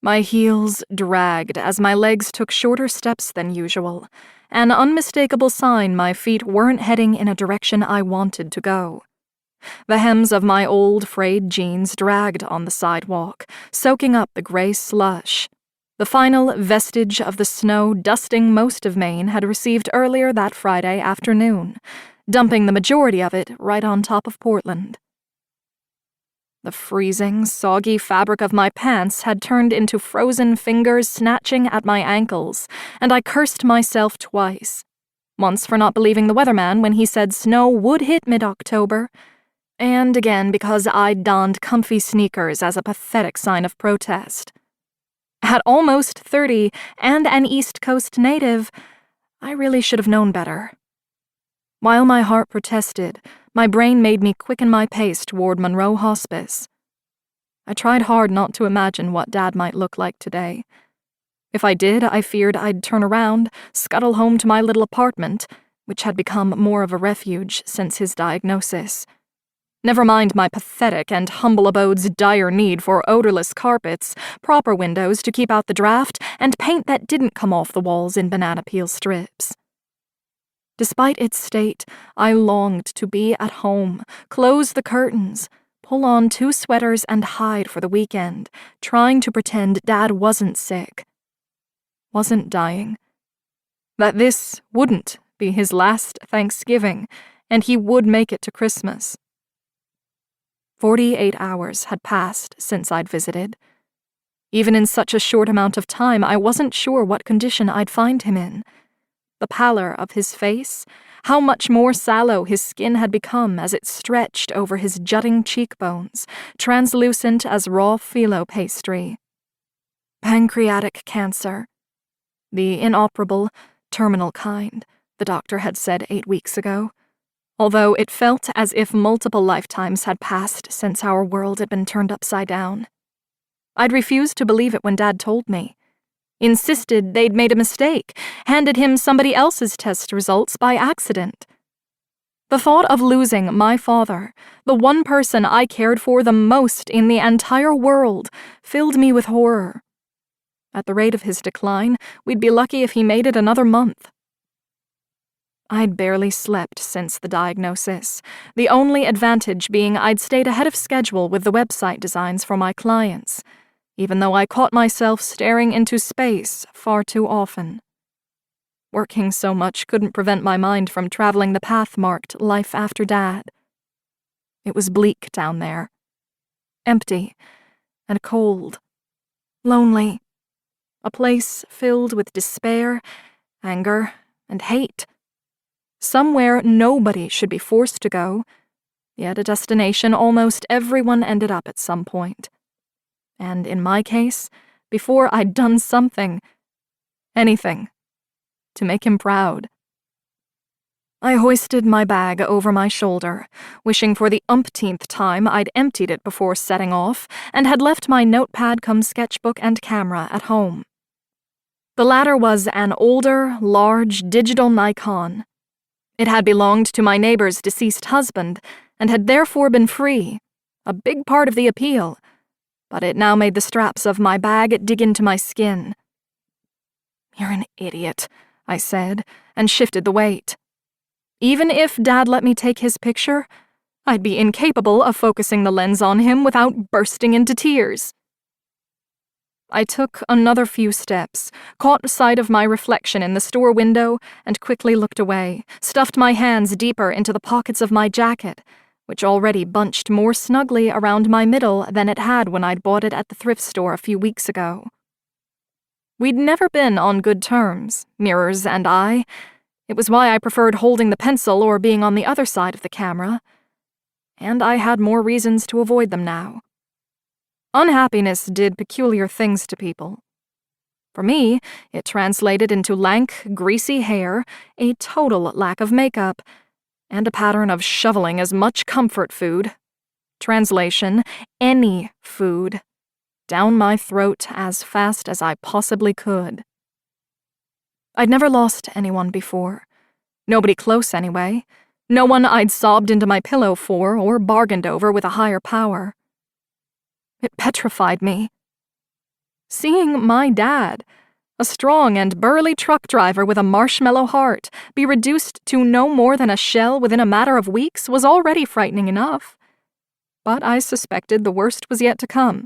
My heels dragged as my legs took shorter steps than usual, an unmistakable sign my feet weren't heading in a direction I wanted to go. The hems of my old frayed jeans dragged on the sidewalk, soaking up the gray slush, the final vestige of the snow dusting most of Maine had received earlier that Friday afternoon, dumping the majority of it right on top of Portland. The freezing, soggy fabric of my pants had turned into frozen fingers snatching at my ankles, and I cursed myself twice. Once for not believing the weatherman when he said snow would hit mid-October, and again because I'd donned comfy sneakers as a pathetic sign of protest. At almost 30 and an East Coast native, I really should have known better. While my heart protested, my brain made me quicken my pace toward Monroe Hospice. I tried hard not to imagine what Dad might look like today. If I did, I feared I'd turn around, scuttle home to my little apartment, which had become more of a refuge since his diagnosis. Never mind my pathetic and humble abode's dire need for odorless carpets, proper windows to keep out the draft, and paint that didn't come off the walls in banana peel strips. Despite its state, I longed to be at home, close the curtains, pull on 2 sweaters and hide for the weekend, trying to pretend Dad wasn't sick, wasn't dying, that this wouldn't be his last Thanksgiving, and he would make it to Christmas. 48 hours had passed since I'd visited. Even in such a short amount of time, I wasn't sure what condition I'd find him in. The pallor of his face, how much more sallow his skin had become as it stretched over his jutting cheekbones, translucent as raw phyllo pastry. Pancreatic cancer. The inoperable, terminal kind, the doctor had said 8 weeks ago, although it felt as if multiple lifetimes had passed since our world had been turned upside down. I'd refused to believe it when Dad told me. Insisted they'd made a mistake, handed him somebody else's test results by accident. The thought of losing my father, the one person I cared for the most in the entire world, filled me with horror. At the rate of his decline, we'd be lucky if he made it another month. I'd barely slept since the diagnosis, the only advantage being I'd stayed ahead of schedule with the website designs for my clients, even though I caught myself staring into space far too often. Working so much couldn't prevent my mind from traveling the path marked life after Dad. It was bleak down there. Empty and cold. Lonely. A place filled with despair, anger, and hate. Somewhere nobody should be forced to go, yet a destination almost everyone ended up at some point. And in my case, before I'd done something, anything, to make him proud. I hoisted my bag over my shoulder, wishing for the umpteenth time I'd emptied it before setting off and had left my notepad cum sketchbook and camera at home. The latter was an older, large digital Nikon. It had belonged to my neighbor's deceased husband and had therefore been free, a big part of the appeal, but it now made the straps of my bag dig into my skin. "You're an idiot," I said, and shifted the weight. Even if Dad let me take his picture, I'd be incapable of focusing the lens on him without bursting into tears. I took another few steps, caught sight of my reflection in the store window, and quickly looked away, stuffed my hands deeper into the pockets of my jacket, which already bunched more snugly around my middle than it had when I'd bought it at the thrift store a few weeks ago. We'd never been on good terms, Mirrors and I. It was why I preferred holding the pencil or being on the other side of the camera. And I had more reasons to avoid them now. Unhappiness did peculiar things to people. For me, it translated into lank, greasy hair, a total lack of makeup, and a pattern of shoveling as much comfort food, translation, any food, down my throat as fast as I possibly could. I'd never lost anyone before. Nobody close anyway. No one I'd sobbed into my pillow for or bargained over with a higher power. It petrified me. seeing my dad, a strong and burly truck driver with a marshmallow heart, be reduced to no more than a shell within a matter of weeks was already frightening enough. But I suspected the worst was yet to come.